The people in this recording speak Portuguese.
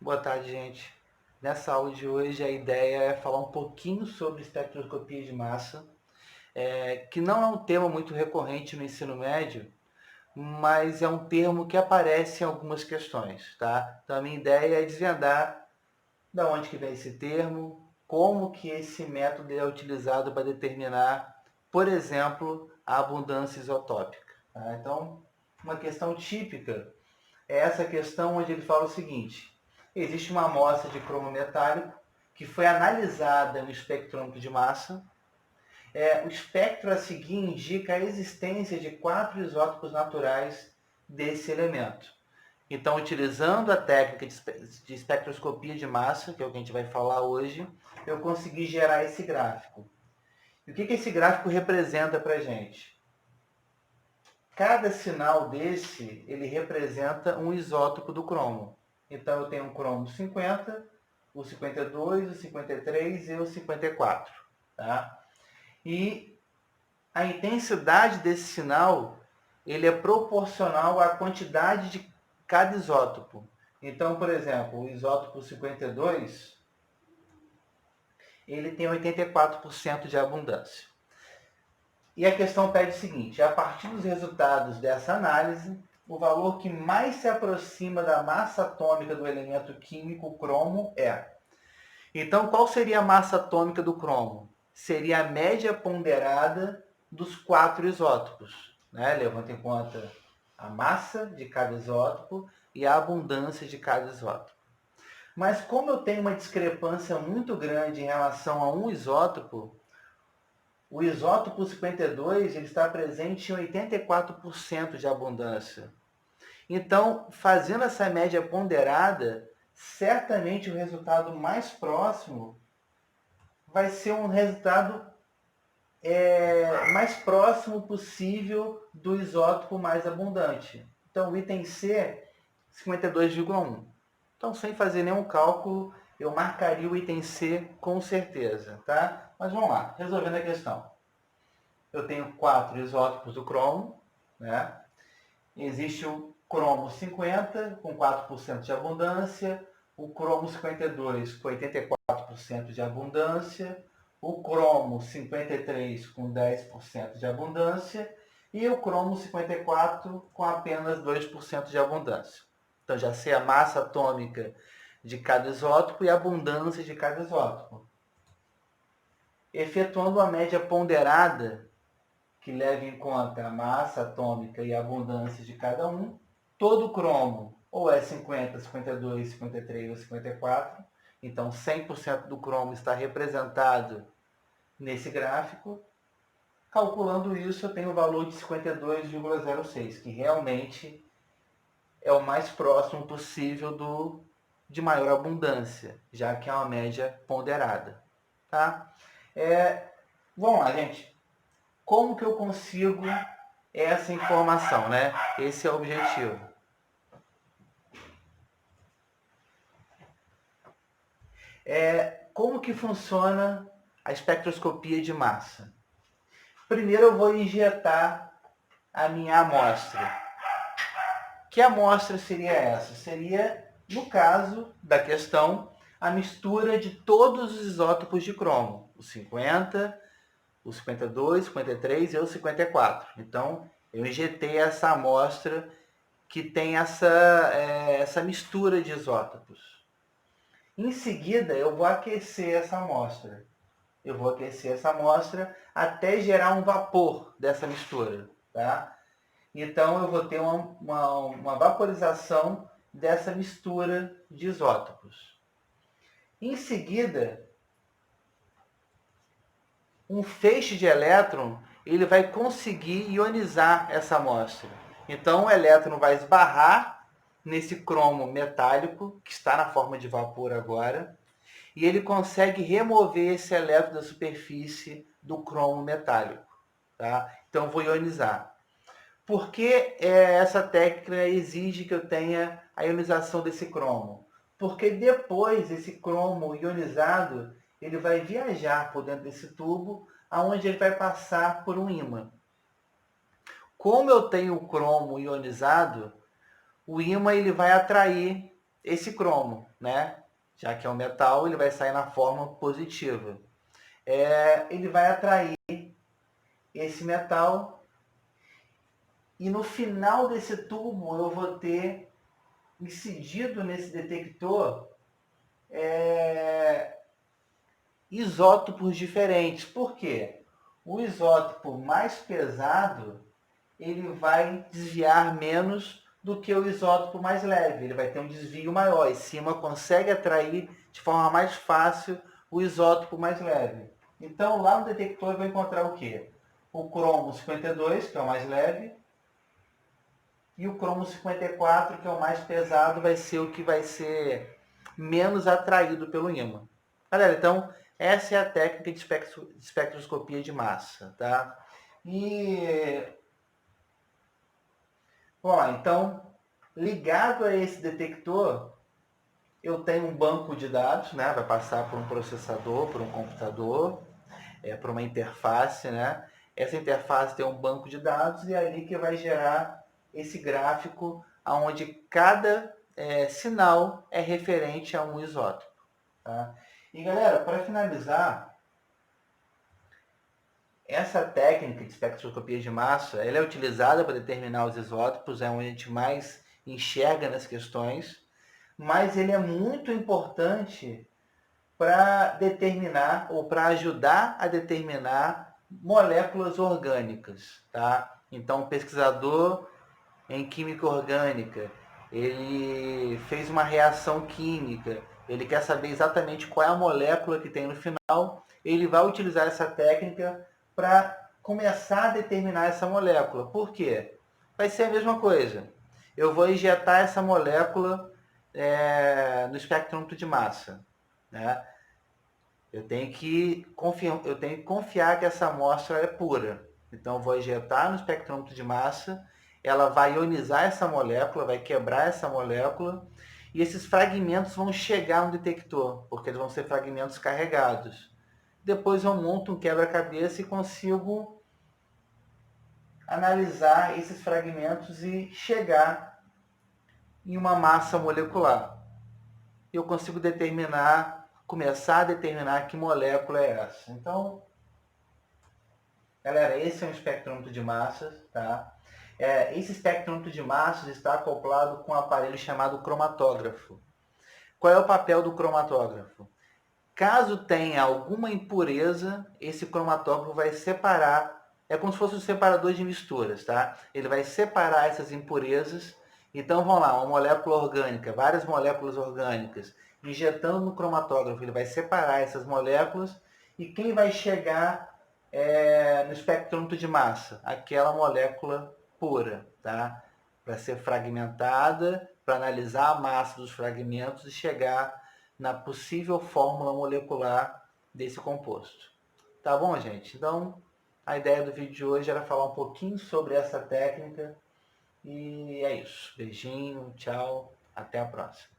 Boa tarde, gente. Nessa aula de hoje, a ideia é falar um pouquinho sobre espectroscopia de massa, que não é um tema muito recorrente no ensino médio, mas é um termo que aparece em algumas questões, tá? Então, a minha ideia é desvendar de onde que vem esse termo, como que esse método é utilizado para determinar, por exemplo, a abundância isotópica. Tá? Então, uma questão típica é essa questão onde ele fala o seguinte: existe uma amostra de cromo metálico que foi analisada no espectrômetro de massa. O espectro a seguir indica a existência de 4 isótopos naturais desse elemento. Então, utilizando a técnica de espectroscopia de massa, que é o que a gente vai falar hoje, eu consegui gerar esse gráfico. E o que esse gráfico representa para a gente? Cada sinal desse, ele representa um isótopo do cromo. Então, eu tenho um cromo 50, o 52, o 53 e o 54. Tá? E a intensidade desse sinal, ele é proporcional à quantidade de cada isótopo. Então, por exemplo, o isótopo 52, ele tem 84% de abundância. E a questão pede o seguinte: a partir dos resultados dessa análise, o valor que mais se aproxima da massa atômica do elemento químico cromo é. Então, qual seria a massa atômica do cromo? Seria a média ponderada dos 4 isótopos, né? Levando em conta a massa de cada isótopo e a abundância de cada isótopo. Mas como eu tenho uma discrepância muito grande em relação a um isótopo, o isótopo 52 ele está presente em 84% de abundância. Então, fazendo essa média ponderada, certamente o resultado mais próximo vai ser um resultado mais próximo possível do isótopo mais abundante. Então, o item C, 52,1. Então, sem fazer nenhum cálculo, eu marcaria o item C com certeza, tá? Mas vamos lá, resolvendo a questão. Eu tenho 4 isótopos do cromo, né? Existe o cromo 50 com 4% de abundância, o cromo 52 com 84% de abundância, o cromo 53 com 10% de abundância e o cromo 54 com apenas 2% de abundância. Então já sei a massa atômica de cada isótopo e a abundância de cada isótopo. Efetuando a média ponderada, que leva em conta a massa atômica e a abundância de cada um, todo cromo ou é 50, 52, 53 ou 54, então 100% do cromo está representado nesse gráfico. Calculando isso, eu tenho o valor de 52,06, que realmente é o mais próximo possível de maior abundância, já que é uma média ponderada. Tá? Vamos lá, gente. Como que eu consigo essa informação, né? Esse é o objetivo. Como que funciona a espectroscopia de massa? Primeiro eu vou injetar a minha amostra. Que amostra seria essa? Seria, no caso da questão, a mistura de todos os isótopos de cromo. O 50, o 52, 53 e o 54. Então, eu injetei essa amostra que tem essa mistura de isótopos. Em seguida, eu vou aquecer essa amostra. Eu vou aquecer essa amostra até gerar um vapor dessa mistura. Tá? Então, eu vou ter uma vaporização dessa mistura de isótopos. Em seguida, um feixe de elétron ele vai conseguir ionizar essa amostra. Então, o elétron vai esbarrar nesse cromo metálico, que está na forma de vapor agora, e ele consegue remover esse elétron da superfície do cromo metálico. Tá? Então, eu vou ionizar. Por que essa técnica exige que eu tenha a ionização desse cromo? Porque depois esse cromo ionizado ele vai viajar por dentro desse tubo, aonde ele vai passar por um ímã. Como eu tenho o cromo ionizado, o ímã ele vai atrair esse cromo, né? Já que é um metal, ele vai sair na forma positiva. Ele vai atrair esse metal e no final desse tubo eu vou ter incidido nesse detector isótopos diferentes. Por quê? O isótopo mais pesado ele vai desviar menos do que o isótopo mais leve. Ele vai ter um desvio maior. E cima consegue atrair de forma mais fácil o isótopo mais leve. Então lá no detector eu vou encontrar o quê? O cromo 52, que é o mais leve, e o cromo 54, que é o mais pesado, vai ser o que vai ser menos atraído pelo ímã. Galera, então essa é a técnica de espectroscopia de massa, tá? E vamos lá, então, ligado a esse detector, eu tenho um banco de dados, né? Vai passar por um processador, por um computador, por uma interface, né? Essa interface tem um banco de dados e é ali que vai gerar esse gráfico onde cada sinal é referente a um isótopo. Tá? E galera, para finalizar, essa técnica de espectroscopia de massa ela é utilizada para determinar os isótopos, é onde a gente mais enxerga nas questões, mas ele é muito importante para determinar ou para ajudar a determinar moléculas orgânicas, tá? Então, o pesquisador em química orgânica, ele fez uma reação química, ele quer saber exatamente qual é a molécula que tem no final, ele vai utilizar essa técnica para começar a determinar essa molécula. Por quê? Vai ser a mesma coisa. Eu vou injetar essa molécula no espectrômetro de massa, né? Eu tenho que confiar que essa amostra é pura. Então, eu vou injetar no espectrômetro de massa, ela vai ionizar essa molécula, vai quebrar essa molécula, e esses fragmentos vão chegar no detector, porque eles vão ser fragmentos carregados. Depois eu monto um quebra-cabeça e consigo analisar esses fragmentos e chegar em uma massa molecular. Eu consigo começar a determinar que molécula é essa. Então, galera, esse é um espectrômetro de massas, tá? Esse espectrômetro de massas está acoplado com um aparelho chamado cromatógrafo. Qual é o papel do cromatógrafo? Caso tenha alguma impureza, esse cromatógrafo vai separar, é como se fosse um separador de misturas, tá? Ele vai separar essas impurezas. Então, vamos lá, uma molécula orgânica, várias moléculas orgânicas, injetando no cromatógrafo, ele vai separar essas moléculas e quem vai chegar no espectrômetro de massa? Aquela molécula pura, tá? Para ser fragmentada, para analisar a massa dos fragmentos e chegar na possível fórmula molecular desse composto. Tá bom, gente? Então, a ideia do vídeo de hoje era falar um pouquinho sobre essa técnica. E é isso. Beijinho, tchau, até a próxima.